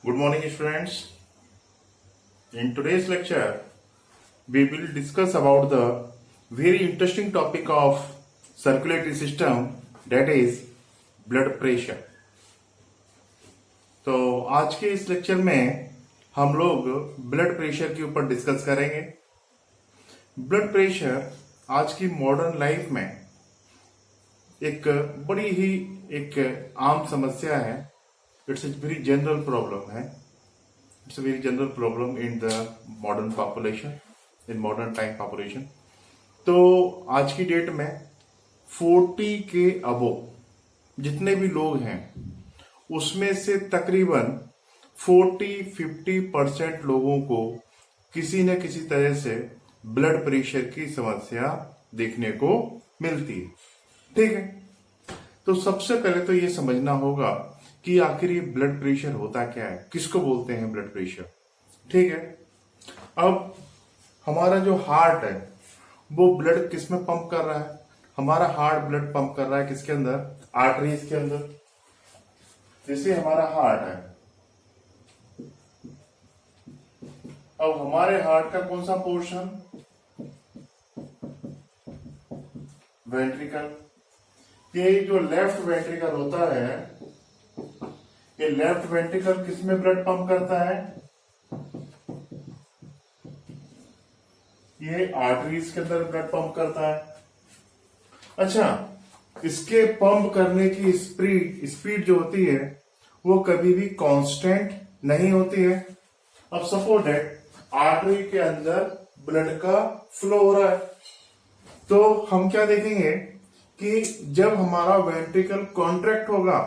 Good morning, students. In today's lecture, we will discuss about the very interesting topic of circulatory system, that is blood pressure. तो आज के इस lecture में हम लोग blood pressure के ऊपर डिस्कस करेंगे। ब्लड प्रेशर आज की मॉडर्न लाइफ में एक बड़ी ही एक आम समस्या है। It's a very general problem है। It's a very general problem in the modern population, in modern time population. तो आज की डेट में 40 के अबोव जितने भी लोग हैं उसमें से तकरीबन 40-50% लोगों को किसी न किसी तरह से ब्लड प्रेशर की समस्या देखने को मिलती है। ठीक है, तो सबसे पहले तो ये समझना होगा कि आखिर ये ब्लड प्रेशर होता क्या है, किसको बोलते हैं ब्लड प्रेशर। ठीक है, अब हमारा जो हार्ट है वो ब्लड किस में पंप कर रहा है? हमारा हार्ट ब्लड पंप कर रहा है किसके अंदर? आर्टरीज के अंदर। जैसे हमारा हार्ट है, अब हमारे हार्ट का कौन सा पोर्शन? वेंट्रिकल। ये जो लेफ्ट वेंट्रिकल होता है, ये लेफ्ट वेंट्रिकल किस में ब्लड पंप करता है? ये आर्टरीज के अंदर ब्लड पंप करता है। अच्छा, इसके पंप करने की स्पीड जो होती है वो कभी भी कांस्टेंट नहीं होती है। अब सपोज दैट आर्टरी के अंदर ब्लड का फ्लो हो रहा है, तो हम क्या देखेंगे कि जब हमारा वेंट्रिकल कॉन्ट्रैक्ट होगा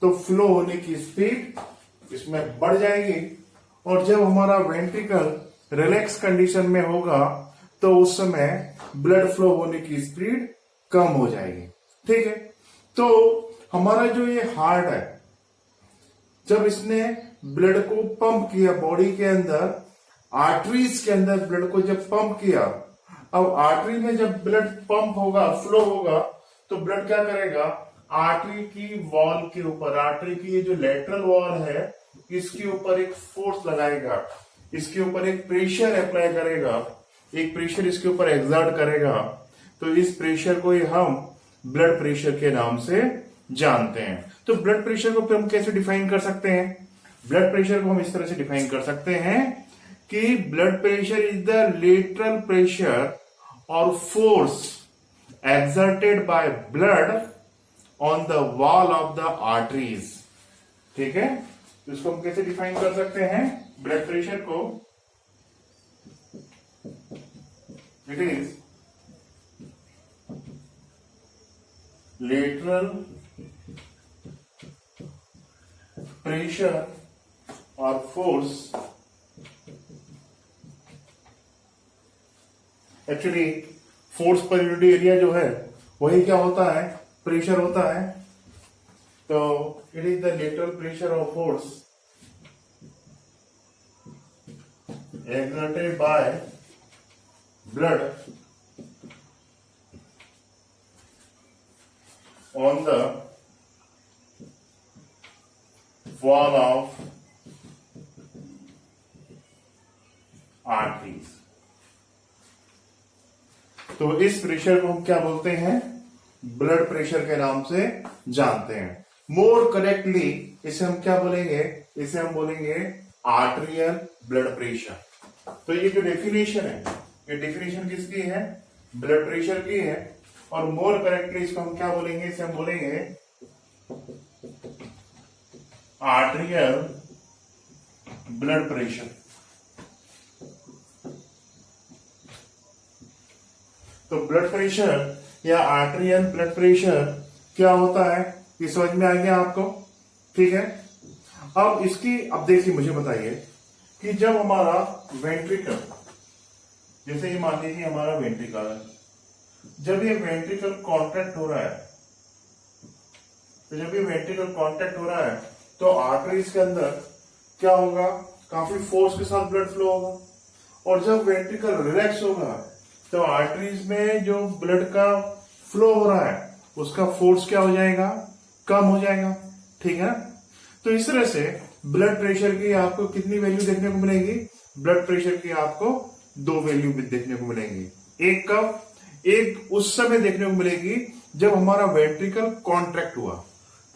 तो फ्लो होने की स्पीड इसमें बढ़ जाएगी, और जब हमारा वेंट्रिकल रिलैक्स कंडीशन में होगा तो उस समय ब्लड फ्लो होने की स्पीड कम हो जाएगी। ठीक है, तो हमारा जो ये हार्ट है, जब इसने ब्लड को पंप किया बॉडी के अंदर, आर्टरीज के अंदर ब्लड को जब पंप किया, अब आर्टरी में जब ब्लड पंप होगा, फ्लो होगा, तो ब्लड क्या करेगा? आर्टरी की वॉल के ऊपर, आर्टरी की ये जो लेटरल वॉल है इसके ऊपर एक फोर्स लगाएगा, इसके ऊपर एक प्रेशर अप्लाई करेगा, एक प्रेशर इसके ऊपर एक्सर्ट करेगा। तो इस प्रेशर को ही हम ब्लड प्रेशर के नाम से जानते हैं। तो ब्लड प्रेशर को हम कैसे डिफाइन कर सकते हैं? ब्लड प्रेशर को हम इस तरह से डिफाइन कर सकते हैं कि blood pressure is the lateral pressure और force exerted by blood on the wall of the arteries। ठीक है, तो इसको हम कैसे डिफाइन कर सकते हैं ब्लड प्रेशर को? इट इज लेटरल प्रेशर और force. Actually force per unit area जो है वही क्या होता है? प्रेशर होता है। तो it is the lateral pressure of force exerted by blood on the wall of arteries। तो इस प्रेशर को हम क्या बोलते हैं? ब्लड प्रेशर के नाम से जानते हैं। मोर करेक्टली इसे हम क्या बोलेंगे? इसे हम बोलेंगे आर्टेरियल ब्लड प्रेशर। तो ये जो डेफिनेशन है, ये डेफिनेशन किसकी है? ब्लड प्रेशर की है। और मोर करेक्टली इसको हम क्या बोलेंगे? इसे हम बोलेंगे आर्टेरियल ब्लड प्रेशर। तो ब्लड प्रेशर या आर्टेरियल ब्लड प्रेशर क्या होता है ये समझ में आ गया आपको? ठीक है, अब इसकी अब देखिए, मुझे बताइए कि जब हमारा वेंट्रिकल, जैसे ये मान लीजिए हमारा वेंट्रिकल है, जब ये वेंट्रिकल कॉन्ट्रैक्ट हो रहा है, तो जब ये वेंट्रिकल कॉन्ट्रैक्ट हो रहा है तो आर्टरीज के अंदर क्या होगा? काफी फोर्स के साथ ब्लड फ्लो होगा, और जब वेंट्रिकल रिलैक्स होगा तो आर्टरीज में जो ब्लड का फ्लो हो रहा है उसका फोर्स क्या हो जाएगा? कम हो जाएगा। ठीक है, तो इस तरह से ब्लड प्रेशर की आपको कितनी वैल्यू देखने को मिलेगी? ब्लड प्रेशर की आपको 2 वैल्यू भी देखने को मिलेंगी। एक कब? एक उस समय देखने को मिलेगी जब हमारा वेंट्रिकल कॉन्ट्रैक्ट हुआ।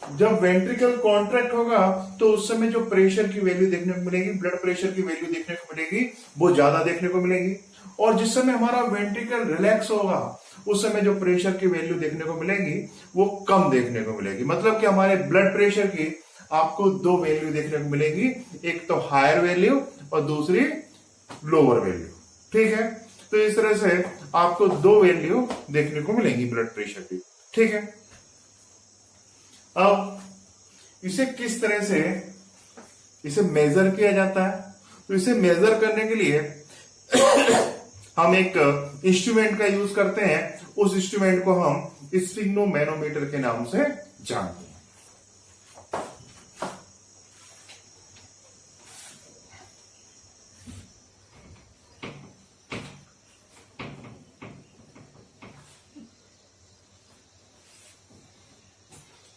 जब वेंट्रिकल कॉन्ट्रैक्ट होगा तो उस समय जो प्रेशर की वैल्यू देखने को मिलेगी, ब्लड प्रेशर की वैल्यू देखने को मिलेगी, वो ज्यादा देखने को मिलेगी। और जिस समय हमारा वेंट्रिकल रिलैक्स होगा उस समय जो प्रेशर की वैल्यू देखने को मिलेगी वो कम देखने को मिलेगी। मतलब कि हमारे ब्लड प्रेशर की आपको 2 वैल्यू देखने को मिलेगी, एक तो हायर वैल्यू और दूसरी लोअर वैल्यू। ठीक है, तो इस तरह से आपको 2 वैल्यू देखने को मिलेंगी ब्लड प्रेशर की। ठीक है, अब इसे किस तरह से इसे मेजर किया जाता है? तो इसे मेजर करने के लिए हम एक इंस्ट्रूमेंट का यूज करते हैं। उस इंस्ट्रूमेंट को हम स्फिग्नोमैनोमीटर के नाम से जानते हैं।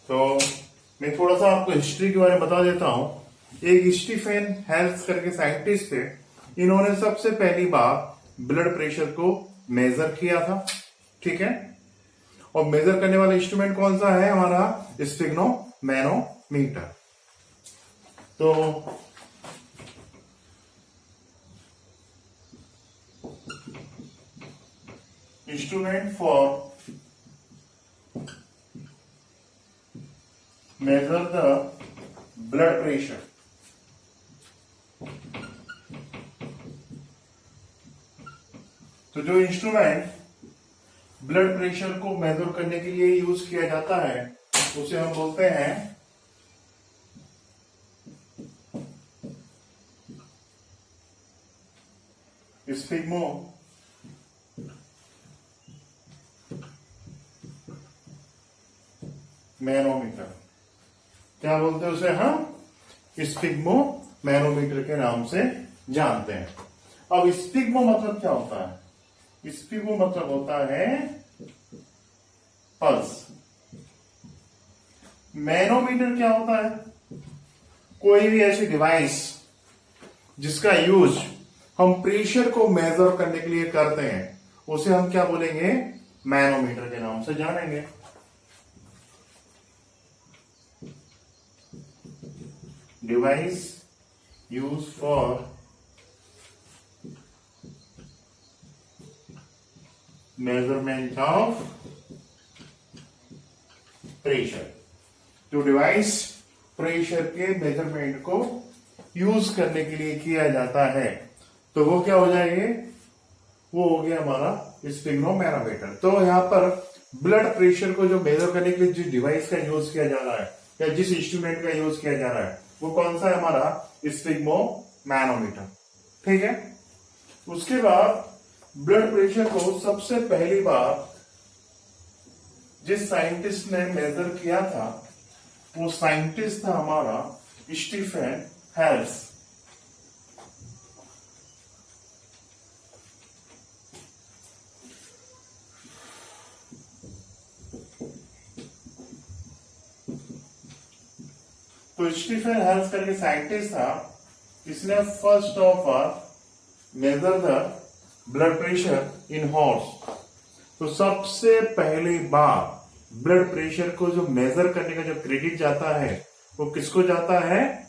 तो मैं थोड़ा सा आपको हिस्ट्री के बारे में बता देता हूं। एक स्टीफेन हेल्स करके साइंटिस्ट थे, इन्होंने सबसे पहली बार ब्लड प्रेशर को मेजर किया था। ठीक है, और मेजर करने वाला इंस्ट्रूमेंट कौन सा है? हमारा स्फिग्नोमैनोमीटर। तो instrument for measure the blood pressure. तो जो इंस्ट्रूमेंट ब्लड प्रेशर को मेजर करने के लिए यूज किया जाता है उसे हम बोलते हैं स्फिग्मोमैनोमीटर। क्या बोलते हैं उसे? हम स्फिग्मोमैनोमीटर के नाम से जानते हैं। अब स्फिग्मो मतलब क्या होता है? स्फिग्मो मतलब होता है पल्स। मैनोमीटर क्या होता है? कोई भी ऐसी डिवाइस जिसका यूज हम प्रेशर को मेजर करने के लिए करते हैं उसे हम क्या बोलेंगे? मैनोमीटर के नाम से जानेंगे। Device used for measurement of pressure। जो डिवाइस प्रेशर के मेजरमेंट को यूज करने के लिए किया जाता है तो वो क्या हो जाएंगे? वो हो गया हमारा स्फिग्नोमैनोमीटर। तो यहां पर ब्लड प्रेशर को जो मेजर करने के लिए जिस डिवाइस का यूज किया जा रहा है या जिस इंस्ट्रूमेंट का यूज किया जा रहा है वो कौन सा है? हमारा स्फिग्मोमैनोमीटर। ठीक है, उसके बाद ब्लड प्रेशर को सबसे पहली बार जिस साइंटिस्ट ने मेजर किया था वो साइंटिस्ट था हमारा स्टीफन हेल्स। तो स्टीफन हेल्स करके साइंटिस्ट था, इसने first of all measure the blood pressure in horse. तो सबसे पहली बार ब्लड प्रेशर को जो मेजर करने का जो क्रेडिट जाता है वो किसको जाता है?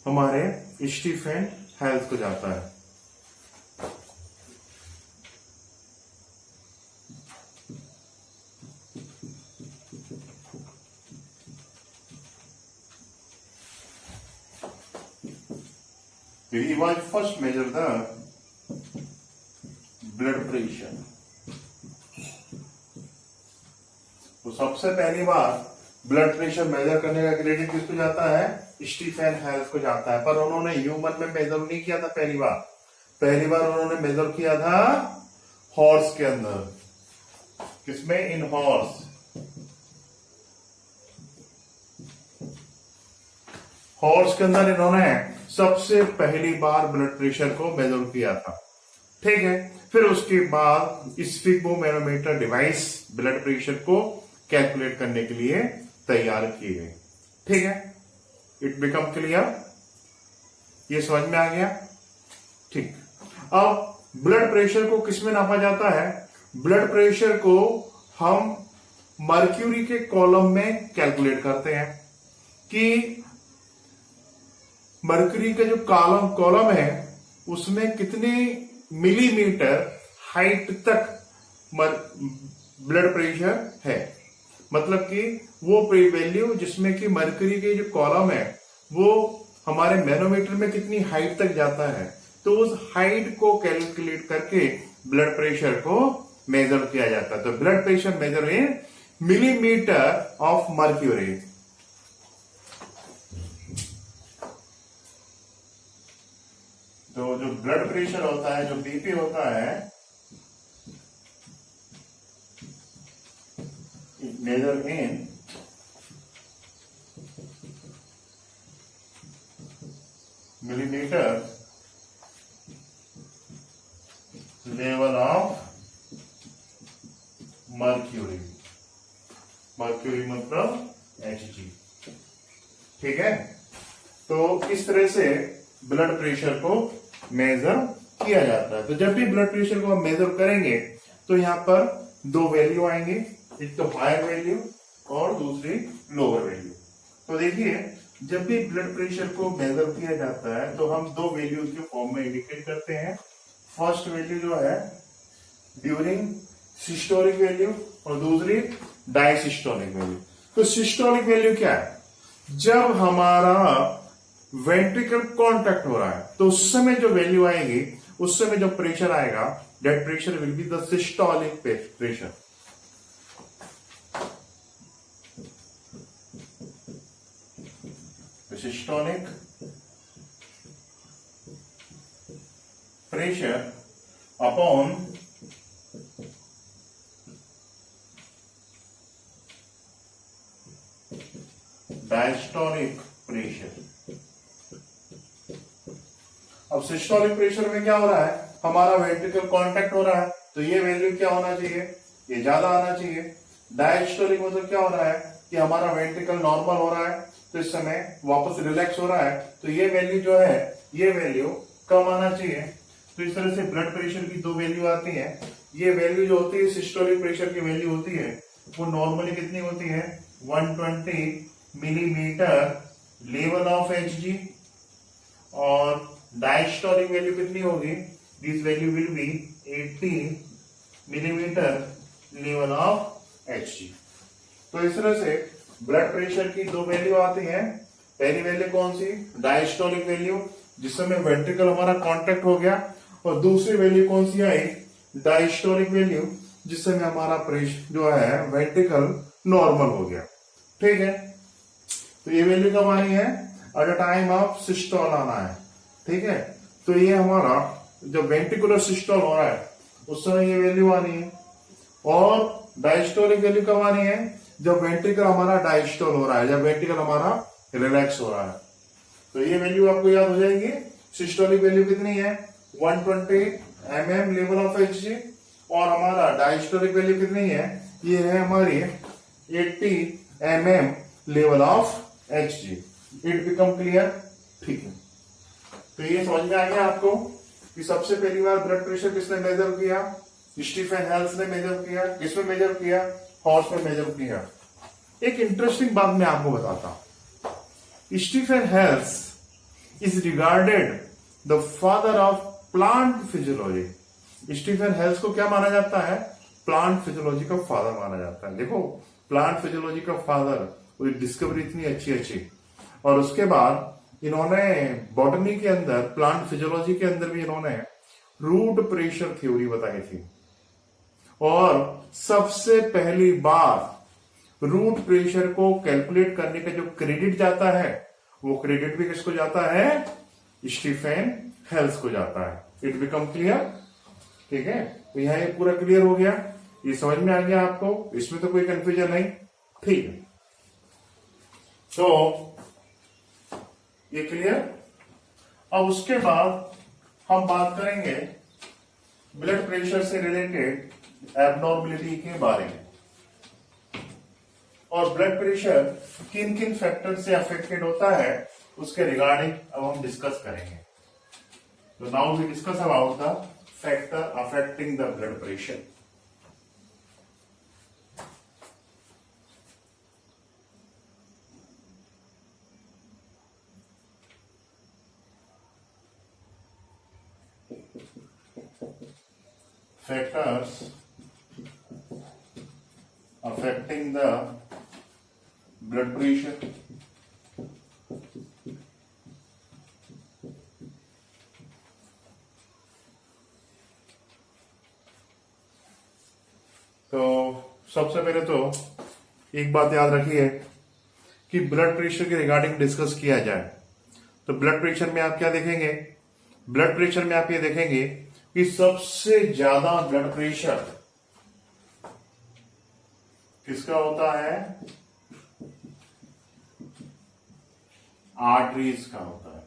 हमारे स्टीफन हेल्स को जाता है। He was first measure the blood pressure। तो सबसे पहली बार ब्लड प्रेशर मेजर करने का क्रेडिट किसको जाता है? स्टीफन हेल्स को जाता है। पर उन्होंने ह्यूमन में मेजर नहीं किया था पहली बार उन्होंने मेजर किया था हॉर्स के अंदर। किसमें? इन हॉर्स। हॉर्स के अंदर इन्होंने सबसे पहली बार ब्लड प्रेशर को मेजर किया था। ठीक है, फिर उसके बाद स्फिग्मोमैनोमीटर डिवाइस ब्लड प्रेशर को कैलकुलेट करने के लिए तैयार की गई। ठीक है, इट बिकम क्लियर। ये समझ में आ गया? ठीक। अब ब्लड प्रेशर को किस में नापा जाता है? ब्लड प्रेशर को हम मर्क्यूरी के कॉलम में कैलकुलेट करते हैं कि मर्क्यूरी का जो कॉलम है उसमें कितने मिलीमीटर हाइट तक ब्लड प्रेशर है। मतलब कि वो वैल्यू जिसमें कि मर्क्यूरी के जो कॉलम है वो हमारे मैनोमीटर में कितनी हाइट तक जाता है, तो उस हाइट को कैलकुलेट करके ब्लड प्रेशर को मेजर किया जाता है। तो blood pressure measure in millimetre of mercury. तो जो ब्लड प्रेशर होता है, जो बीपी होता है, measure in millimetre level of mercury. Mercury मतलब Hg। ठीक है। तो इस तरह से ब्लड प्रेशर को मेजर किया जाता है। तो जब भी ब्लड प्रेशर को हम मेजर करेंगे तो यहां पर दो वैल्यू आएंगे, एक तो हायर वैल्यू और दूसरी लोअर वैल्यू। तो देखिए, जब भी ब्लड प्रेशर को मेजर किया जाता है तो हम दो वैल्यूज के फॉर्म में इंडिकेट करते हैं। फर्स्ट वैल्यू जो है ड्यूरिंग सिस्टोलिक वैल्यू और दूसरी डायसिस्टोलिक वैल्यू। तो सिस्टोलिक वैल्यू क्या है? जब हमारा वेंट्रिकल कॉन्टैक्ट हो रहा है तो उस समय जो वैल्यू आएगी, उस समय जो प्रेशर आएगा, that pressure will be the systolic pressure. Systolic pressure upon diastolic pressure. अब सिस्टोलिक प्रेशर में क्या हो रहा है? हमारा वेंट्रिकल कांटेक्ट हो रहा है तो ये वैल्यू क्या होना चाहिए? ये ज्यादा आना चाहिए। डायस्टोलिक मतलब क्या हो रहा है कि हमारा वेंट्रिकल नॉर्मल हो रहा है तो इस समय वापस रिलैक्स हो रहा है, तो ये वैल्यू जो है ये वैल्यू कम आना चाहिए। तो इस तरह से ब्लड प्रेशर की दो वैल्यू आती है। ये वैल्यू जो होती है सिस्टोलिक प्रेशर की वैल्यू होती है वो नॉर्मली कितनी होती है? 120 मिलीमीटर लेवल ऑफ Hg। और डायस्टोलिक वैल्यू कितनी होगी? This value will be 80 millimetre level of Hg। तो इस तरह से ब्लड प्रेशर की दो वैल्यू आती हैं। पहली वैल्यू कौन सी? डायस्टोलिक वैल्यू, जिस समय वेंट्रिकल हमारा कांटेक्ट हो गया, और दूसरी वैल्यू कौन सी आई? डायस्टोलिक वैल्यू, जिस समय हमारा प्रेशर जो है वेंट्रिकल नॉर्मल हो गया। ठीक है। तो ये वैल्यू कब आनी है? At the time of systole आना है। ठीक है। तो ये हमारा जब वेंट्रिकुलर सिस्टोल हो रहा है उस समय ये वैल्यू आनी है। और डायस्टोलिक वैल्यू कब आनी है? जब वेंट्रिकल हमारा डायस्टोल हो रहा है, जब वेंट्रिकल हमारा रिलैक्स हो रहा है। तो ये वैल्यू आपको याद हो जाएगी। सिस्टोलिक वैल्यू कितनी है? 120 mm लेवल ऑफ Hg। और हमारा डायस्टोलिक वैल्यू कितनी है? ये है हमारी 80 mm level of Hg। It become clear? ठीक है। तो ये समझ में आ गया आपको कि सबसे पहली बार ब्लड प्रेशर किसने मेजर किया? स्टीफन हेल्स ने मेजर किया। किसमें मेजर किया? हॉर्स में मेजर किया। एक इंटरेस्टिंग बात मैं आपको बताता हूं। Stephen Hales is regarded the father of plant physiology. Stephen Hales को क्या माना जाता है? प्लांट फिजियोलॉजी का फादर माना जाता है। देखो, प्लांट फिजियोलॉजी का फादर, वो डिस्कवरी इतनी अच्छी। और उसके बाद इन्होंने बॉटनी के अंदर, प्लांट फिजियोलॉजी के अंदर भी इन्होंने रूट प्रेशर थ्योरी बताई थी। और सबसे पहली बार रूट प्रेशर को कैलकुलेट करने का जो क्रेडिट जाता है वो क्रेडिट भी किसको जाता है? स्टीफन हेल्स को जाता है। It become clear? ठीक है। तो यहां ये पूरा क्लियर हो गया। ये समझ में आ गया आपको? इसमें तो कोई कंफ्यूजन नहीं। ठीक है। तो ये क्लियर। अब उसके बाद हम बात करेंगे ब्लड प्रेशर से रिलेटेड एबनॉर्मलिटी के बारे में। और ब्लड प्रेशर किन किन फैक्टर से अफेक्टेड होता है उसके रिगार्डिंग अब हम डिस्कस करेंगे। तो now we discuss about the factor affecting the blood pressure. Factors affecting the blood pressure। तो सबसे पहले तो एक बात याद रखिए कि ब्लड प्रेशर के रिगार्डिंग डिस्कस किया जाए तो ब्लड प्रेशर में आप क्या देखेंगे, ब्लड प्रेशर में आप ये देखेंगे कि सबसे ज्यादा ब्लड प्रेशर किसका होता है, आर्टरीज का होता है।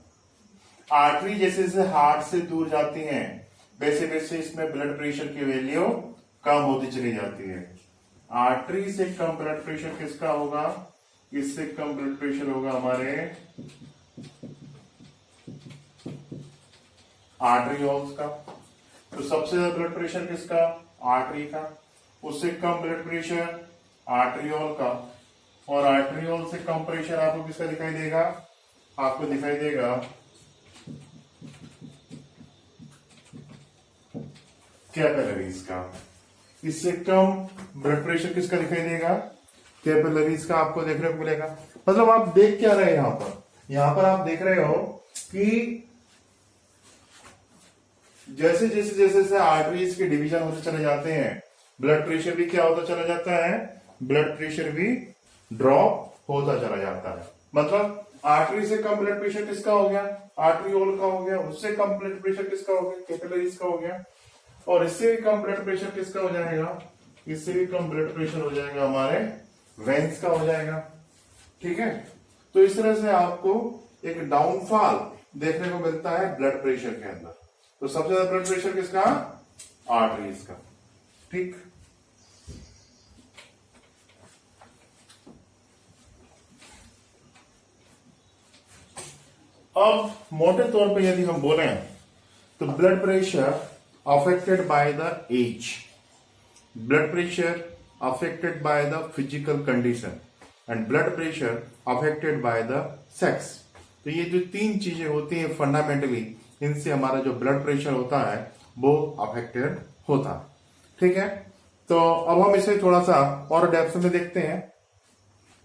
आर्टरी जैसे जैसे हार्ट से दूर जाती हैं वैसे वैसे इसमें ब्लड प्रेशर की वैल्यू कम होती चली जाती है। आर्टरी से कम ब्लड प्रेशर किसका होगा, इससे कम ब्लड प्रेशर होगा हमारे आर्टरियोल्स का। तो सबसे ज्यादा ब्लड प्रेशर किसका, आर्टरी का। उससे कम ब्लड प्रेशर आर्टरियोल का। और आर्टरियोल से कम प्रेशर आपको किसका दिखाई देगा, आपको दिखाई देगा कैपिलरीज का। इससे कम ब्लड प्रेशर किसका दिखाई देगा, कैपिलरीज का आपको देखने को मिलेगा। मतलब आप देख क्या रहे हैं यहां पर आप देख रहे हो कि जैसे जैसे जैसे जैसे आर्टरीज के डिवीजन होते चले जाते हैं ब्लड प्रेशर भी क्या होता चला जाता है, ब्लड प्रेशर भी ड्रॉप होता चला जाता है। मतलब आर्टरी से कम ब्लड प्रेशर किसका हो गया, आर्टरियोल का हो गया। उससे कम ब्लड प्रेशर किसका हो गया, कैपिलरीज का हो गया। और इससे भी कम ब्लड प्रेशर किसका हो जाएगा, इससे भी कम ब्लड प्रेशर हो जाएगा हमारे वेन्स का हो जाएगा। ठीक है, तो इस तरह से आपको एक डाउनफॉल देखने को मिलता है ब्लड प्रेशर के अंदर। तो सबसे ज्यादा ब्लड प्रेशर किसका, आर्टरीज का। ठीक, अब मोटे तौर पे यदि हम बोलें तो blood pressure affected by the age, blood pressure affected by the physical condition and blood pressure affected by the sex. तो ये जो तीन चीजें होती हैं फंडामेंटली, इनसे हमारा जो ब्लड प्रेशर होता है वो अफेक्टेड होता है। ठीक है, तो अब हम इसे थोड़ा सा और डेप्थ में देखते हैं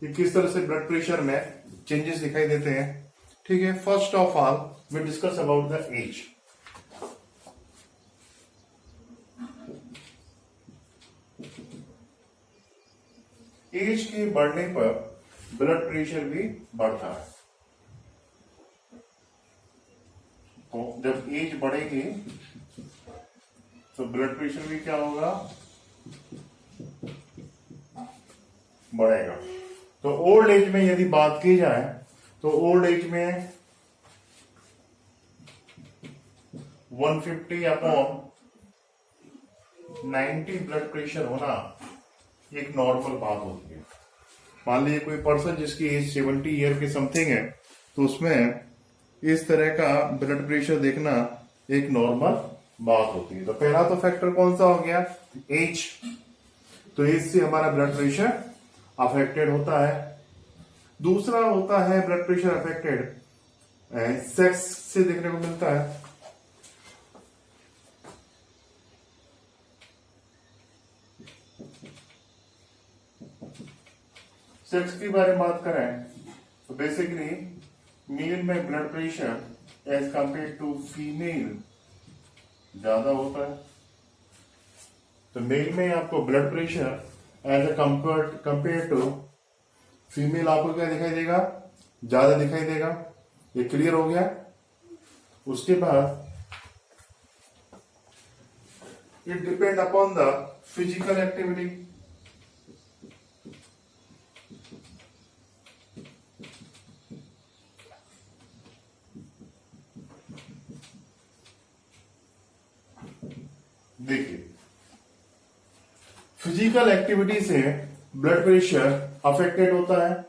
कि किस तरह से ब्लड प्रेशर में चेंजेस दिखाई देते हैं। ठीक है, first of all we discuss about the age. Age के बढ़ने पर ब्लड प्रेशर भी बढ़ता है। तो जब एज बढ़ेगी तो ब्लड प्रेशर भी क्या होगा, बढ़ेगा। तो ओल्ड एज में यदि बात की जाए तो ओल्ड एज में 150/90 ब्लड प्रेशर होना एक नॉर्मल बात होती है। मान लीजिए कोई पर्सन जिसकी एज 70 ईयर के समथिंग है तो उसमें इस तरह का ब्लड प्रेशर देखना एक नॉर्मल बात होती है। तो पहला तो फैक्टर कौन सा हो गया, एज। तो एज से हमारा ब्लड प्रेशर अफेक्टेड होता है। दूसरा होता है ब्लड प्रेशर अफेक्टेड सेक्स से देखने को मिलता है। सेक्स के बारे में बात करें तो बेसिकली मेल में blood pressure as compare to female ज्यादा होता है। तो मेल में आपको blood pressure as a compare to female आपको क्या दिखाई देगा, ज्यादा दिखाई देगा। ये क्लियर हो गया। उसके बाद it depend upon the physical activity. देखिए, फिजिकल एक्टिविटी से ब्लड प्रेशर अफेक्टेड होता है।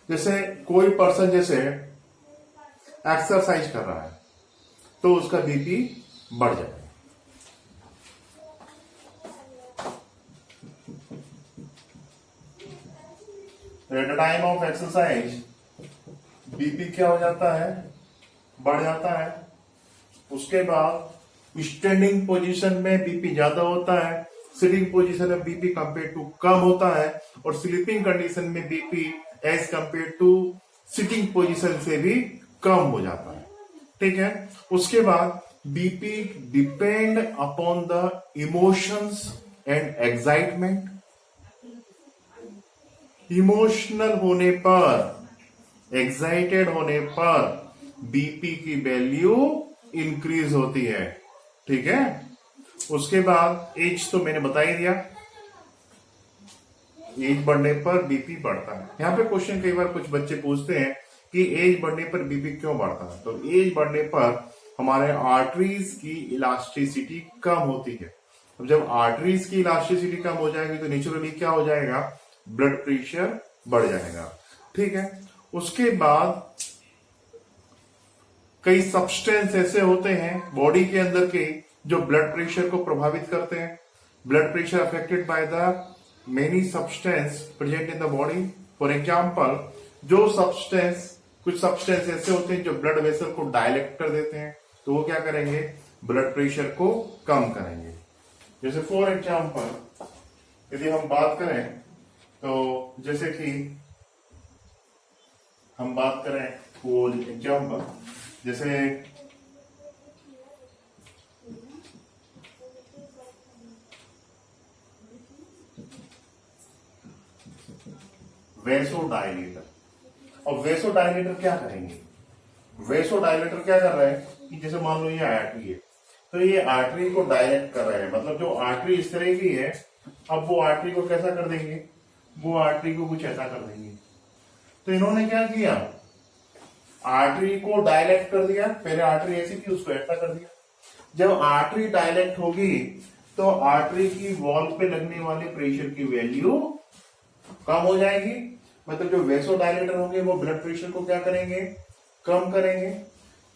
जैसे कोई पर्सन जैसे एक्सरसाइज कर रहा है तो उसका बीपी बढ़ जाएगा। At the time of exercise BP क्या हो जाता है, बढ़ जाता है। उसके बाद स्टैंडिंग पोजीशन में बीपी ज्यादा होता है, सिटिंग पोजीशन में बीपी कंपेयर टू कम होता है, और स्लीपिंग कंडीशन में BP as compare to sitting position से भी कम हो जाता है। ठीक है। उसके बाद BP depend upon the emotions and excitement. Emotional होने पर, एक्साइटेड होने पर बीपी की वैल्यू इंक्रीज होती है। ठीक है। उसके बाद एज तो मैंने बता ही दिया, एज बढ़ने पर बीपी बढ़ता है। यहां पे क्वेश्चन कई बार कुछ बच्चे पूछते हैं कि एज बढ़ने पर बीपी क्यों बढ़ता है। तो एज बढ़ने पर हमारे आर्टरीज की इलास्टिसिटी कम होती है। अब जब आर्टरीज की इलास्टिसिटी कम हो जाएगी तो नेचुरली क्या हो जाएगा, ब्लड प्रेशर बढ़ जाएगा। ठीक है। उसके बाद कई सब्सटेंस ऐसे होते हैं बॉडी के अंदर के जो ब्लड प्रेशर को प्रभावित करते हैं। Blood pressure affected by the many substance present in the body. For example, जो सब्सटेंस, कुछ सब्सटेंस ऐसे होते हैं जो ब्लड वेसल को डायलेक्ट कर देते हैं, तो वो क्या करेंगे, ब्लड प्रेशर को कम करेंगे। जैसे फॉर एग्जाम्पल यदि हम बात करें तो जैसे कि हम बात करें फॉर एग्जाम्पल, जैसे वेसोडाइलेटर। अब वेसोडाइलेटर क्या करेंगे, वेसोडाइलेटर क्या कर रहे हैं कि जैसे मान लो ये आर्टरी है, तो ये आर्टरी को डायरेक्ट कर रहे हैं, मतलब जो आर्टरी इस तरह की है, अब वो आर्टरी को कैसा कर देंगे, वो आर्टरी को कुछ ऐसा कर देंगे। तो इन्होंने क्या किया, आर्टरी को डायलेक्ट कर दिया। पहले आर्टरी ऐसी थी, उसको ऐसा कर दिया। जब आर्टरी डायलेक्ट होगी तो आर्टरी की वॉल पे लगने वाले प्रेशर की वैल्यू कम हो जाएगी। मतलब जो वेसोडाइलेटर होंगे वो ब्लड प्रेशर को क्या करेंगे, कम करेंगे।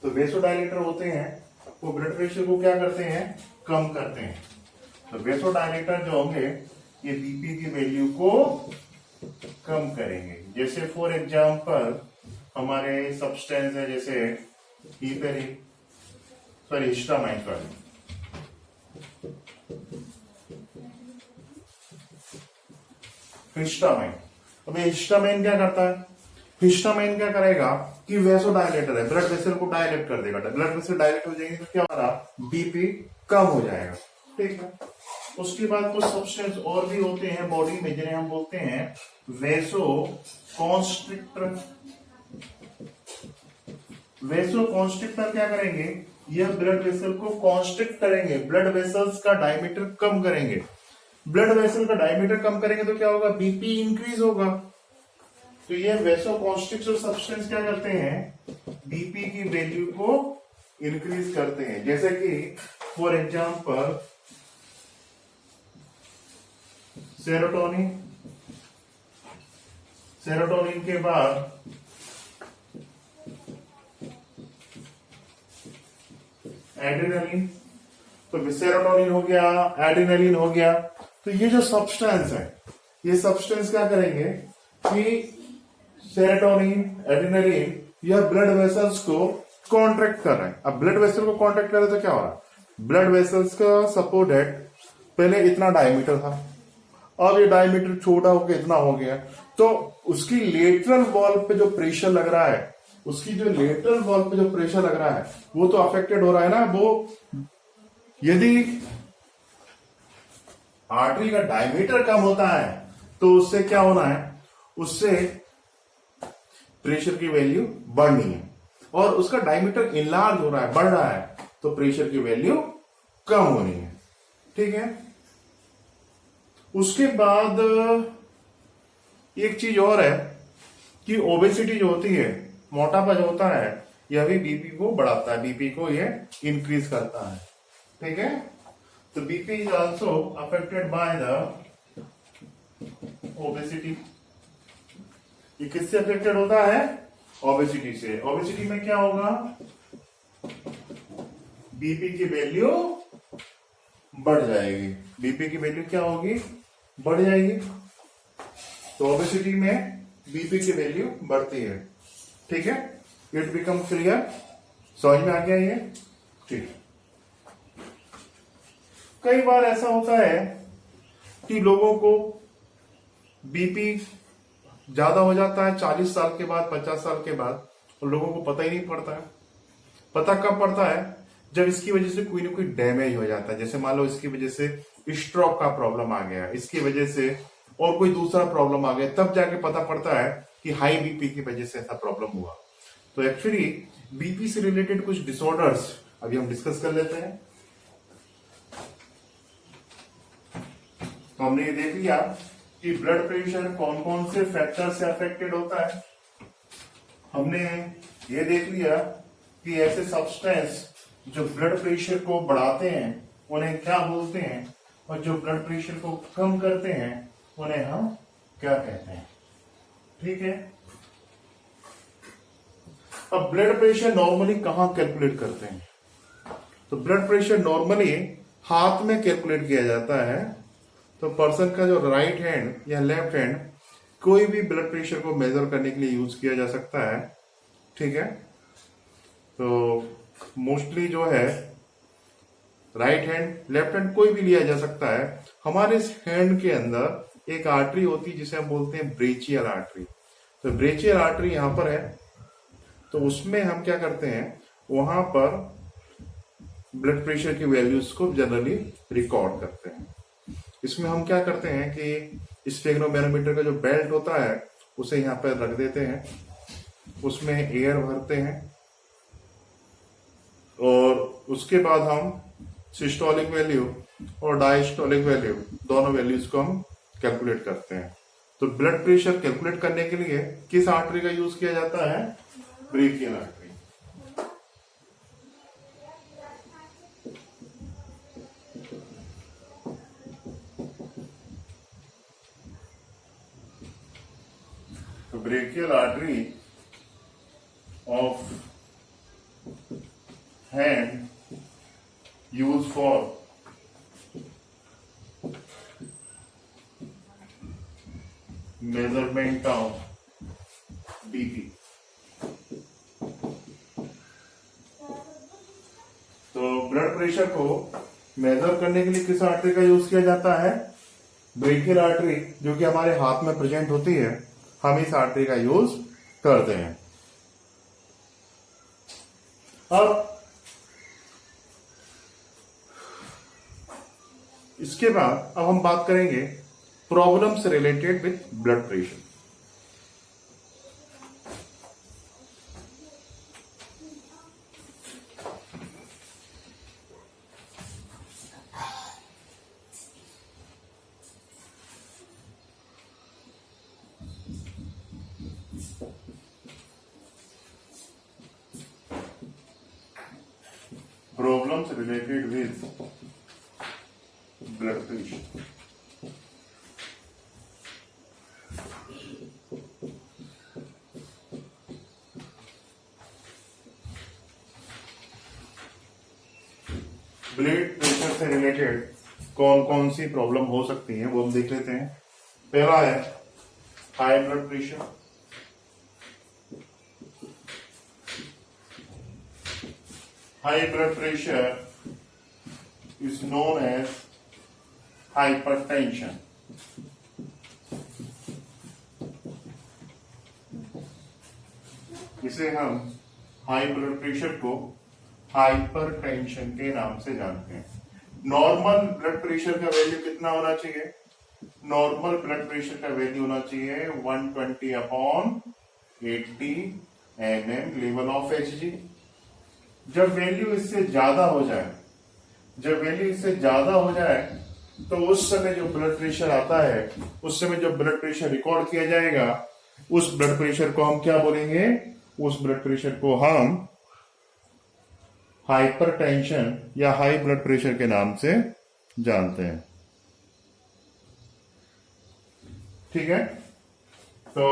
तो वेसोडाइलेटर होते हैं वो ब्लड प्रेशर को क्या करते हैं, कम करते हैं। तो वेसोडाइलेटर जो होंगे ये बीपी की वैल्यू को कम करेंगे। जैसे फॉर एग्जांपल हमारे सब्सटेंस है जैसे हिस्टामाइन, हिस्टामाइन। अब ये हिस्टामाइन क्या करता है, हिस्टामाइन क्या करेगा कि वेसोडाइलेटर है, ब्लड वेसल को डायलेक्ट कर देगा। ब्लड वेसल डायलेक्ट हो जाएंगे तो क्या हो रहा, बीपी कम हो जाएगा। ठीक है। उसके बाद कुछ सब्सटेंस और भी होते हैं बॉडी में जिन्हें हम बोलते हैं वेसो कॉन्स्ट्रिक्टर। वेसो कॉन्स्ट्रिक्टर क्या करेंगे, यह ब्लड वेसल को कॉन्स्ट्रिक्ट करेंगे, ब्लड वेसल्स का डायमीटर कम करेंगे। ब्लड वेसल का डायमीटर कम करेंगे तो क्या होगा, बीपी इंक्रीज होगा। तो ये वेसो कॉन्स्ट्रिक्टर सब्सटेंस क्या करते हैं, बीपी की वैल्यू को इंक्रीज करते हैं। जैसे कि फॉर एग्जांपल सेरोटोनिन, सेरोटोनिन के बाद एड्रेनलिन। तो सेरोटोनिन हो गया, एड्रेनलिन हो गया। तो ये जो सब्सटेंस है, ये सब्सटेंस क्या करेंगे कि सेरोटोनिन, एड्रेनलिन, यह ब्लड वेसल्स को कॉन्ट्रैक्ट कर रहे हैं। अब ब्लड वेसल को कॉन्ट्रैक्ट कर रहे तो क्या हो रहा है, ब्लड वेसल्स का सपोर्ट हेड पहले इतना डायमीटर था, अब ये डायमीटर छोटा होकर इतना हो गया। तो उसकी लेटरल वॉल पे जो प्रेशर लग रहा है, उसकी जो लेटरल वॉल पे जो प्रेशर लग रहा है वो तो अफेक्टेड हो रहा है ना। वो यदि आर्टरी का डायमीटर कम होता है तो उससे क्या होना है, उससे प्रेशर की वैल्यू बढ़नी है, और उसका डायमीटर इनलार्ज हो रहा है, बढ़ रहा है, तो प्रेशर की वैल्यू कम होनी है। ठीक है। उसके बाद एक चीज और है कि ओबेसिटी जो होती है, मोटापा जो होता है, यह भी बीपी को बढ़ाता है, बीपी को यह इंक्रीज करता है। ठीक है। तो BP is also affected by the obesity, ये किससे अफेक्टेड होता है? ओबेसिटी से। ओबेसिटी में क्या होगा? बीपी की वैल्यू बढ़ जाएगी। बीपी की वैल्यू क्या होगी? बढ़ जाएगी। तो ओबेसिटी में बीपी की वैल्यू बढ़ती है। ठीक है, इट बिकम क्लियर? समझ में आ गया ये? ठीक। कई बार ऐसा होता है कि लोगों को बीपी ज्यादा हो जाता है 40 साल के बाद, 50 साल के बाद, और लोगों को पता ही नहीं पड़ता है। पता कब पड़ता है? जब इसकी वजह से कोई ना कोई डैमेज हो जाता है। जैसे मान लो इसकी वजह से स्ट्रोक का प्रॉब्लम आ गया, इसकी वजह से और कोई दूसरा प्रॉब्लम आ गया, तब जाके पता पड़ता है कि हाई बीपी की वजह से ऐसा प्रॉब्लम हुआ। तो एक्चुअली बीपी से रिलेटेड कुछ डिसऑर्डर्स अभी हम डिस्कस कर लेते हैं। तो हमने ये देख लिया कि ब्लड प्रेशर कौन कौन से फैक्टर से अफेक्टेड होता है। हमने ये देख लिया कि ऐसे सब्सटेंस जो ब्लड प्रेशर को बढ़ाते हैं उन्हें क्या बोलते हैं, और जो ब्लड प्रेशर को कम करते हैं उन्हें हम क्या कहते हैं। ठीक है, अब ब्लड प्रेशर नॉर्मली कहां कैलकुलेट करते हैं? तो ब्लड प्रेशर नॉर्मली हाथ में कैलकुलेट किया जाता है। तो पर्सन का जो राइट हैंड या लेफ्ट हैंड कोई भी ब्लड प्रेशर को मेजर करने के लिए यूज किया जा सकता है। ठीक है, तो मोस्टली जो है राइट हैंड, लेफ्ट हैंड कोई भी लिया जा सकता है। हमारे इस हैंड के अंदर एक आर्टरी होती है जिसे हम बोलते हैं ब्रेचियल आर्टरी। तो ब्रेचियल आर्टरी यहां पर है, तो उसमें हम क्या करते हैं, वहां पर ब्लड प्रेशर की वैल्यूज को जनरली रिकॉर्ड करते हैं। इसमें हम क्या करते हैं कि स्फेग्नोमैनोमीटर का जो बेल्ट होता है उसे यहाँ पर रख देते हैं, उसमें एयर भरते हैं, और उसके बाद हम सिस्टोलिक वैल्यू और डायस्टोलिक वैल्यू दोनों वैल्यूज को हम कैलकुलेट करते हैं। तो ब्लड प्रेशर कैलकुलेट करने के लिए किस आर्टरी का यूज किया जाता है? Brachial artery. तो brachial artery of hand used for measurement of BP। तो ब्लड प्रेशर को मेजर करने के लिए किस आर्टरी का यूज किया जाता है? ब्रेकियल आर्टरी, जो कि हमारे हाथ में प्रेजेंट होती है, हम इस आर्टरी का यूज करते हैं। अब इसके बाद अब हम बात करेंगे problems related with blood pressure. Problems related with blood pressure. Blood pressure से रिलेटेड कौन कौन सी प्रॉब्लम हो सकती है वो हम देख लेते हैं। पहला है high blood pressure. High blood pressure is known as hypertension। इसे हम हाई ब्लड प्रेशर को हाइपरटेंशन के नाम से जानते हैं। नॉर्मल ब्लड प्रेशर का वैल्यू कितना होना चाहिए? नॉर्मल ब्लड प्रेशर का वैल्यू होना चाहिए 120/80 mm लेवल ऑफ Hg। जब वैल्यू इससे ज्यादा हो जाए, तो उस समय जो ब्लड प्रेशर आता है, उस समय जो ब्लड प्रेशर रिकॉर्ड किया जाएगा, उस ब्लड प्रेशर को हम क्या बोलेंगे? उस ब्लड प्रेशर को हम हाइपरटेंशन या हाई ब्लड प्रेशर के नाम से जानते हैं। ठीक है। तो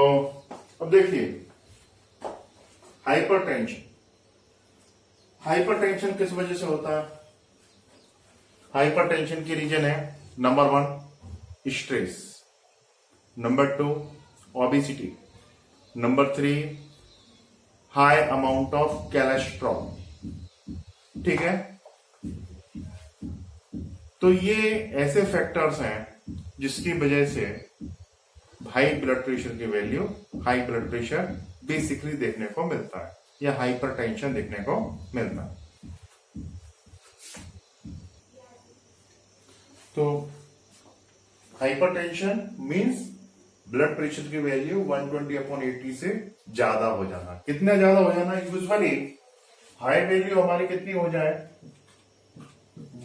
अब देखिए हाइपरटेंशन, हाइपरटेंशन किस वजह से होता है? हाइपरटेंशन की रीजन है number 1 stress, number 2 obesity, number 3 high amount of cholesterol. ठीक है, तो ये ऐसे फैक्टर्स हैं जिसकी वजह से हाई ब्लड प्रेशर की value, high blood pressure basically देखने को मिलता है या हाइपरटेंशन देखने को मिलता है। तो हाइपरटेंशन मींस ब्लड प्रेशर की वैल्यू 120/80 से ज्यादा हो जाना। कितना ज्यादा हो जाना? यूजुअली हाई वैल्यू हमारी कितनी हो जाए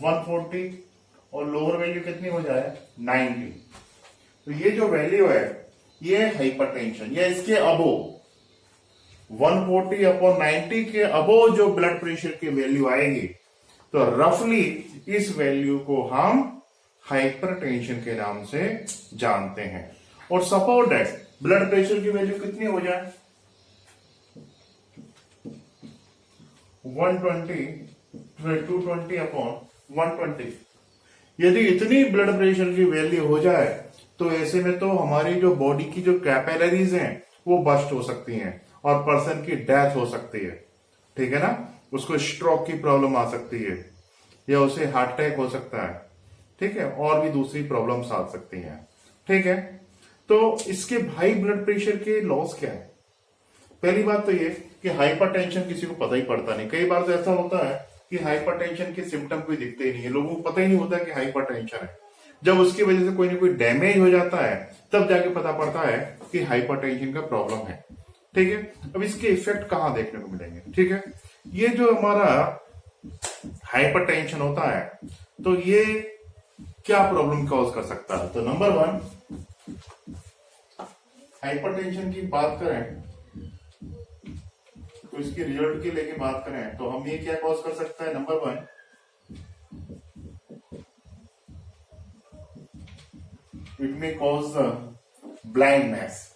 140 और लोअर वैल्यू कितनी हो जाए 90। तो ये जो वैल्यू है ये हाइपरटेंशन या इसके अबो 140/90 के अबो जो ब्लड प्रेशर की वैल्यू आएगी तो रफली इस वैल्यू को हम हाइपरटेंशन के नाम से जानते हैं। और सपोज दैट ब्लड प्रेशर की वैल्यू कितनी हो जाए 220/120। यदि इतनी ब्लड प्रेशर की वैल्यू हो जाए तो ऐसे में तो हमारी जो बॉडी की जो कैपिलरीज हैं वो बस्ट हो सकती हैं और पर्सन की डेथ हो सकती है। ठीक है ना, उसको स्ट्रोक की प्रॉब्लम आ सकती है या उसे हार्ट अटैक हो सकता है। ठीक है, और भी दूसरी प्रॉब्लम्स आ सकती हैं। ठीक है, तो इसके हाई ब्लड प्रेशर के लॉस क्या है? पहली बात तो ये कि हाइपरटेंशन किसी को पता ही पड़ता नहीं। कई बार तो ऐसा होता है कि हाइपरटेंशन के सिम्टम कोई दिखते ही नहीं है, लोगों को पता ही नहीं होता कि हाइपरटेंशन है। जब उसकी वजह से कोई ना कोई डैमेज हो जाता है तब जाके पता पड़ता है कि हाइपरटेंशन का प्रॉब्लम है। ठीक है, अब इसके इफेक्ट कहां देखने को मिलेंगे? ठीक है, ये जो हमारा हाइपरटेंशन होता है तो ये क्या प्रॉब्लम कॉज कर सकता है? तो नंबर 1 हाइपरटेंशन की बात करें तो इसके रिजल्ट के लेके बात करें तो हम ये क्या कॉज कर सकता है? Number 1 it may cause blindness.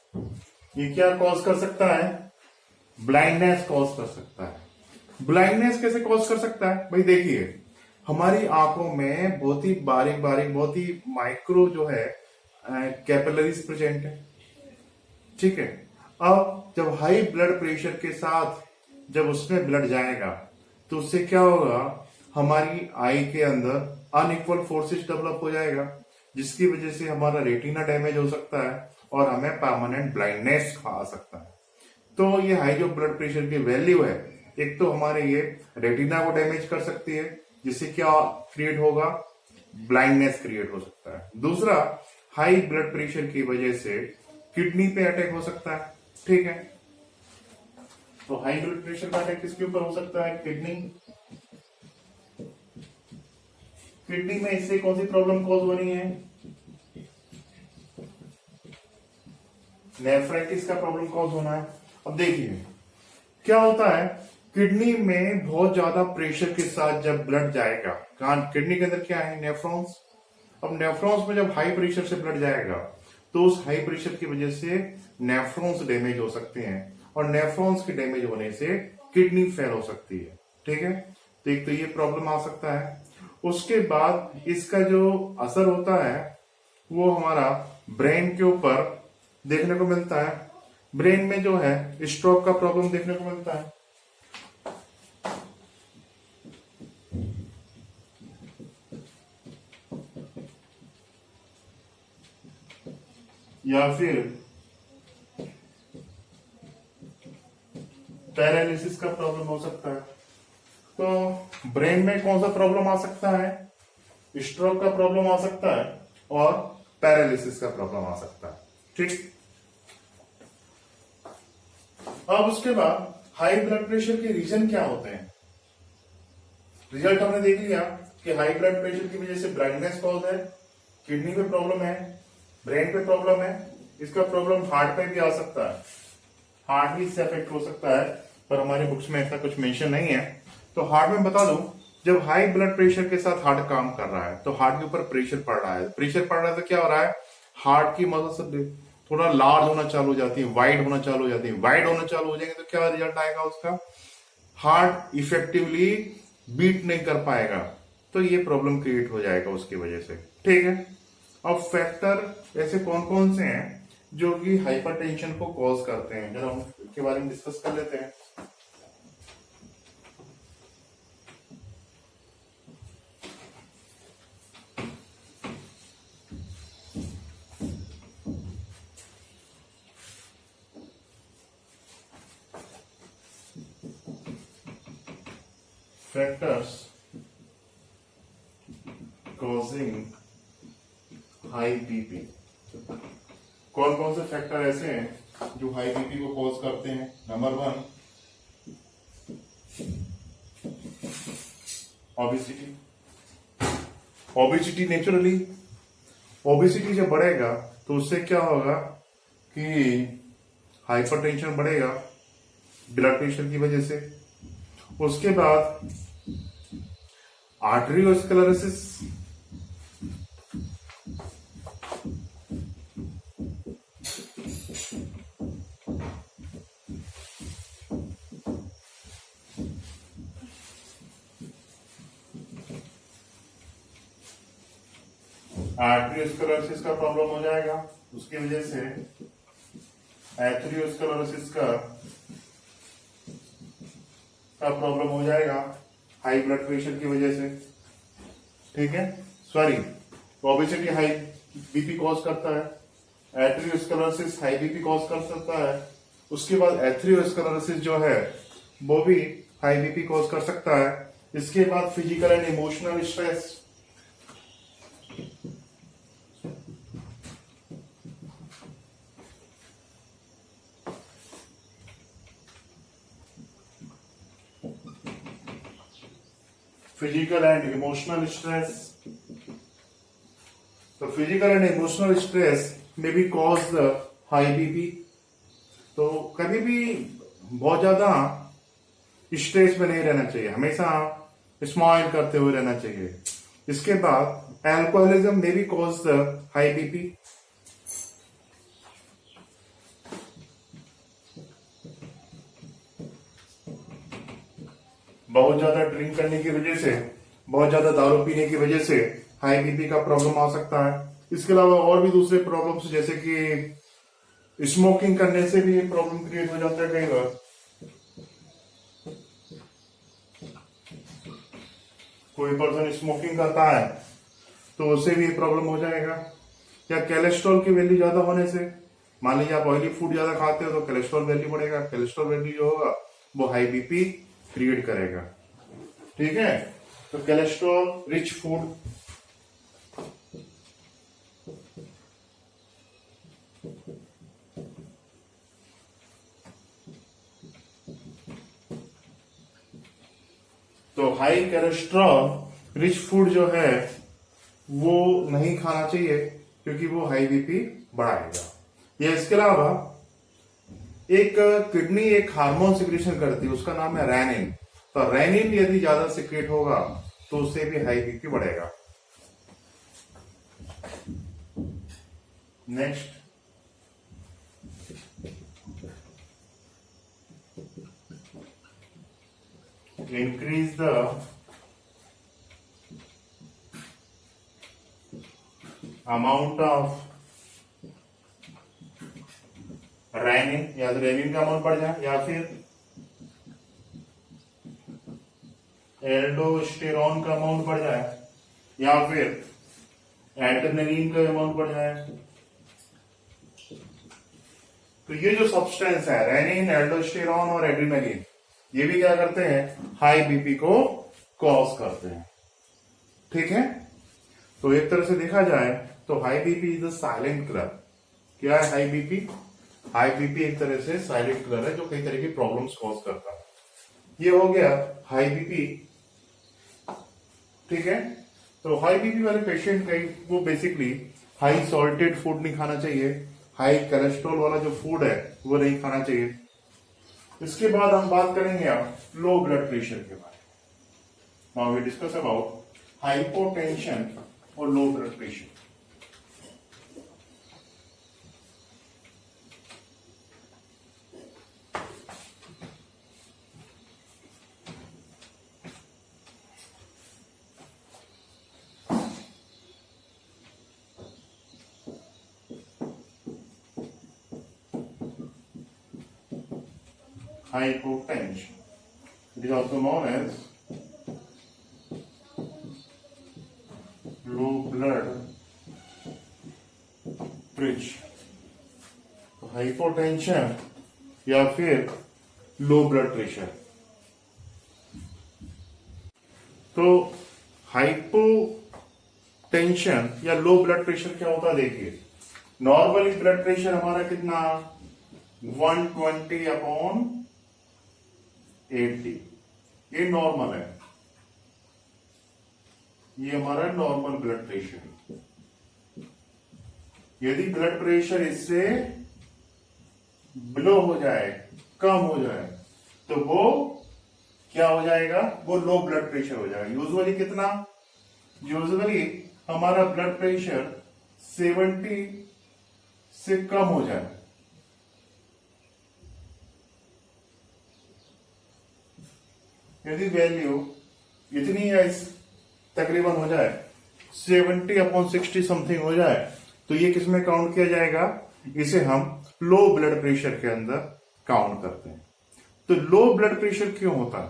ये क्या कॉज कर सकता है? ब्लाइंडनेस कॉज कर सकता है। ब्लाइंडनेस कैसे कॉज कर सकता है? भाई देखिए हमारी आंखों में बहुत ही बारीक बारीक, बहुत ही माइक्रो जो है कैपिलरीज प्रेजेंट है। ठीक है, अब जब हाई ब्लड प्रेशर के साथ जब उसमें ब्लड जाएगा तो उससे क्या होगा, हमारी आई के अंदर अनइक्वल फोर्सेस डेवलप हो जाएगा जिसकी वजह से हमारा रेटिना डैमेज हो सकता है और हमें परमानेंट ब्लाइंडनेस आ सकता है। तो ये हाई जो ब्लड प्रेशर की वैल्यू है, एक तो हमारे ये रेटिना को डैमेज कर सकती है जिससे क्या क्रिएट होगा, ब्लाइंडनेस क्रिएट हो सकता है। दूसरा, हाई ब्लड प्रेशर की वजह से किडनी पे अटैक हो सकता है। ठीक है, तो हाई ब्लड प्रेशर का अटैक किसके ऊपर हो सकता है? किडनी। किडनी में इससे कौन सी प्रॉब्लम कॉज हो रही है? नेफ्राइटिस का प्रॉब्लम कॉज होना है। अब देखिए क्या होता है, किडनी में बहुत ज्यादा प्रेशर के साथ जब ब्लड जाएगा, किडनी के अंदर क्या है? नेफ्रॉन्स। अब नेफ्रॉन्स में जब हाई प्रेशर से ब्लड जाएगा तो उस हाई प्रेशर की वजह से नेफ्रॉन्स डैमेज हो सकते हैं और नेफ्रॉन्स के डैमेज होने से किडनी फेल हो सकती है। ठीक है, तो एक तो ये प्रॉब्लम आ सकता है। उसके बाद इसका जो असर होता है वो हमारा ब्रेन के ऊपर देखने को मिलता है। ब्रेन में जो है स्ट्रोक का प्रॉब्लम देखने को मिलता है। या फिर पैरालिसिस का प्रॉब्लम हो सकता है। तो ब्रेन में कौन सा प्रॉब्लम आ सकता है? स्ट्रोक का प्रॉब्लम आ सकता है और पैरालिसिस का प्रॉब्लम आ सकता है। ठीक, अब उसके बाद हाई ब्लड प्रेशर के रीजन क्या होते हैं? रिजल्ट हमने देख लिया कि हाई ब्लड प्रेशर की वजह से ब्लाइंडनेस कॉज है, किडनी पे प्रॉब्लम है, ब्रेन पे प्रॉब्लम है, इसका प्रॉब्लम हार्ट पे भी आ सकता है, हार्ट भी इससे अफेक्ट हो सकता है, पर हमारी बुक्स में ऐसा कुछ मेंशन नहीं है। तो हार्ट में बता दूं, जब हाई ब्लड प्रेशर के साथ हार्ट काम कर रहा है तो हार्ट के ऊपर प्रेशर पड़ रहा है। प्रेशर पड़ रहा है तो क्या हो रहा है, हार्ट की मसल थोड़ा लार्ज होना चालू हो जाती है, वाइड होना चालू हो जाती है। वाइड होना चालू हो जाएंगे तो क्या रिजल्ट आएगा उसका, हार्ट इफेक्टिवली बीट नहीं कर पाएगा, तो ये प्रॉब्लम क्रिएट हो जाएगा उसकी वजह से। ठीक है, अब फैक्टर ऐसे कौन कौन से हैं जो कि हाइपरटेंशन को कॉज करते हैं, जरा हम इसके बारे में डिस्कस कर लेते हैं। फैक्टर्स कॉजिंग हाई बीपी, कौन कौन से फैक्टर ऐसे हैं जो हाई बीपी को कॉज करते हैं। Number 1, obesity. Obesity naturally, obesity जब बढ़ेगा तो उससे क्या होगा कि हाइपरटेंशन बढ़ेगा ब्लड प्रेशर की वजह से। उसके बाद आर्टेरियोस्क्लेरोसिस, आर्टेरियोस्क्लेरोसिस का प्रॉब्लम हो जाएगा, उसकी वजह से एथेरियोस्क्लेरोसिस का प्रॉब्लम हो जाएगा हाई ब्लड प्रेशर की वजह से। ठीक है, sorry, obesity high BP cause करता है, एथेरियोस्क्लेरोसिस हाई बीपी कॉज कर सकता है। उसके बाद एथेरियोस्क्लेरोसिस जो है वो भी हाई बीपी कॉज कर सकता है। इसके बाद physical and emotional stress, physical and emotional stress. तो फिजिकल एंड इमोशनल स्ट्रेस में भी कॉज द हाई बीपी। तो कभी भी बहुत ज्यादा स्ट्रेस में नहीं रहना चाहिए, हमेशा स्माइल करते हुए रहना चाहिए। इसके बाद अल्कोहलिज्म में भी कॉज द हाई बीपी। बहुत ज्यादा ड्रिंक करने की वजह से, बहुत ज्यादा दारू पीने की वजह से हाई बीपी का प्रॉब्लम आ सकता है। इसके अलावा और भी दूसरे प्रॉब्लम्स जैसे कि स्मोकिंग करने से भी प्रॉब्लम क्रिएट हो जाता है कई बार। कोई पर्सन स्मोकिंग करता है तो उससे भी प्रॉब्लम हो जाएगा। या कोलेस्ट्रॉल की वैल्यू ज्यादा होने से, मान लीजिए आप ऑयली फूड ज्यादा खाते हो तो कोलेस्ट्रॉल वैल्यू बढ़ेगा, कोलेस्ट्रॉल वैल्यू जो होगा वो हाई बीपी क्रिएट करेगा। ठीक है, तो कोलेस्ट्रॉल रिच फूड, तो हाई कोलेस्ट्रॉल रिच फूड जो है वो नहीं खाना चाहिए क्योंकि वो हाई बीपी बढ़ाएगा। या इसके अलावा एक किडनी एक हार्मोन सिक्रेशन करती है, उसका नाम है रेनिन। तो रेनिन यदि ज्यादा सिक्रेट होगा तो उससे भी हाई बीपी बढ़ेगा। Next, increase the amount of renin, या तो रेनिन का अमाउंट बढ़ जाए या फिर एल्डोस्टेरॉन का अमाउंट बढ़ जाए या फिर एड्रेनलिन का अमाउंट बढ़ जाए। तो ये जो सब्सटेंस है रेनिन, एल्डोस्टेरॉन और एड्रेनलिन, ये भी क्या करते हैं, हाई बीपी को कॉज करते हैं। ठीक है, तो एक तरह से देखा जाए तो high BP is the silent killer. क्या है हाई बीपी? हाई बीपी एक तरह से साइलेंट किलर है जो कई तरह की प्रॉब्लम्स कॉज करता है। ये हो गया हाई बीपी। ठीक है, तो हाई बीपी वाले पेशेंट का वो बेसिकली हाई सॉल्टेड फूड नहीं खाना चाहिए, हाई कोलेस्ट्रॉल वाला जो फूड है वो नहीं खाना चाहिए। इसके बाद हम बात करेंगे अब लो ब्लड प्रेशर के बारे में। Now we discuss about hypotension और low blood pressure. hypotension. It is also known as low blood pressure. तो हाइपोटेंशन या फिर लो ब्लड प्रेशर। तो हाइपोटेंशन या लो ब्लड प्रेशर क्या होता है देखिए, नॉर्मली ब्लड प्रेशर हमारा कितना 120/80, ये नॉर्मल है, ये हमारा नॉर्मल ब्लड प्रेशर है। यदि ब्लड प्रेशर इससे बिलो हो जाए, कम हो जाए, तो वो क्या हो जाएगा, वो लो ब्लड प्रेशर हो जाएगा। यूजुअली कितना, यूजुअली हमारा ब्लड प्रेशर 70 से कम हो जाए, यदि वैल्यू इतनी है तकरीबन हो जाए 70/60 समथिंग हो जाए, तो ये किसमें काउंट किया जाएगा, इसे हम लो ब्लड प्रेशर के अंदर काउंट करते हैं। तो लो ब्लड प्रेशर क्यों होता है,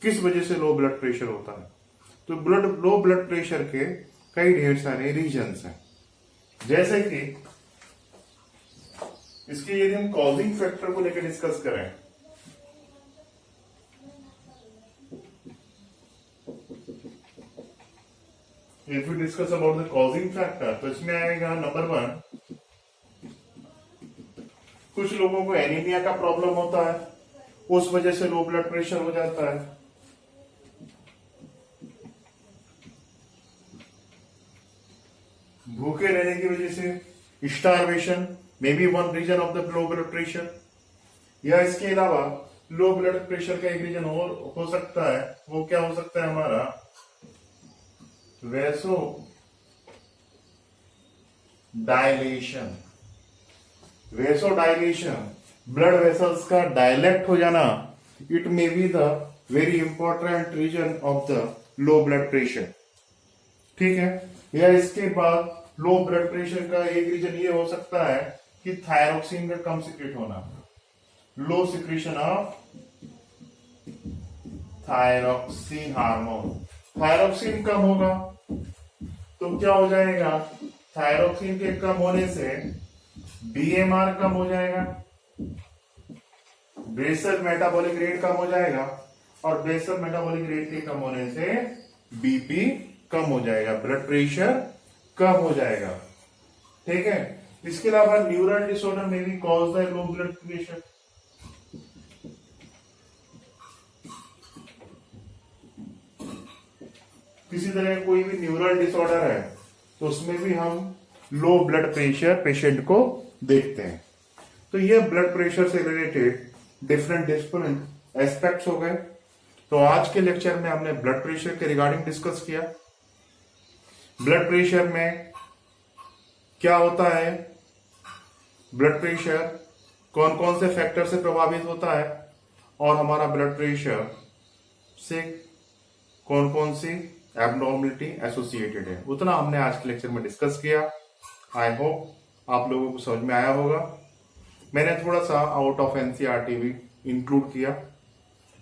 किस वजह से लो ब्लड प्रेशर होता है? तो लो ब्लड प्रेशर के कई ढेर सारे रीजंस हैं, जैसे कि इसके यदि हम कॉजिंग फैक्टर को लेकर डिस्कस करें, if you discuss about the causing factor, तो इसमें आएगा नंबर 1, कुछ लोगों को एनीमिया का प्रॉब्लम होता है, उस वजह से लो ब्लड प्रेशर हो जाता है। भूखे रहने की वजह से starvation may be one reason of the low blood pressure, या इसके अलावा लो ब्लड प्रेशर का एक रीजन और हो सकता है, वो क्या हो सकता है हमारा vasodilation. Vasodilation, blood vessels का डायलेक्ट हो जाना, it may be the very important reason of the low blood pressure. ठीक है, या इसके बाद लो ब्लड प्रेशर का एक रीजन ये हो सकता है कि थायरोक्सिन का कम सिक्रेट होना, low secretion of thyroxine hormone. Thyroxine कम होगा तो क्या हो जाएगा, थायरोक्सिन के कम होने से बीएमआर कम हो जाएगा, बेसल मेटाबॉलिक रेट कम हो जाएगा, और बेसल मेटाबॉलिक रेट के कम होने से बीपी कम हो जाएगा, ब्लड प्रेशर कम हो जाएगा। ठीक है, इसके अलावा न्यूरल डिसऑर्डर में भी cause the low blood pressure. किसी तरह कोई भी न्यूरल डिसऑर्डर है तो उसमें भी हम लो ब्लड प्रेशर पेशेंट को देखते हैं। तो ये ब्लड प्रेशर से रिलेटेड डिफरेंट एस्पेक्ट्स हो गए। तो आज के लेक्चर में हमने ब्लड प्रेशर के रिगार्डिंग डिस्कस किया। ब्लड प्रेशर में क्या होता है, ब्लड प्रेशर कौन कौन से फैक्टर से प्रभावित होता है, और हमारा ब्लड प्रेशर से कौन कौन सी एब्नॉर्मलिटी एसोसिएटेड है, उतना हमने आज के लेक्चर में डिस्कस किया। आई होप आप लोगों को समझ में आया होगा। मैंने थोड़ा सा आउट ऑफ एनसीईआरटी भी इंक्लूड किया,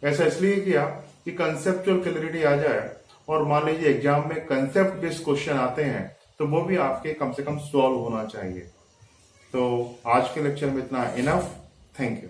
ऐसा इसलिए किया कि कंसेप्चुअल क्लैरिटी आ जाए, और मान लीजिए एग्जाम में कंसेप्ट बेस्ड क्वेश्चन आते हैं तो वो भी आपके कम से कम सॉल्व होना चाहिए। तो आज के लेक्चर में इतना इनफ। Thank you.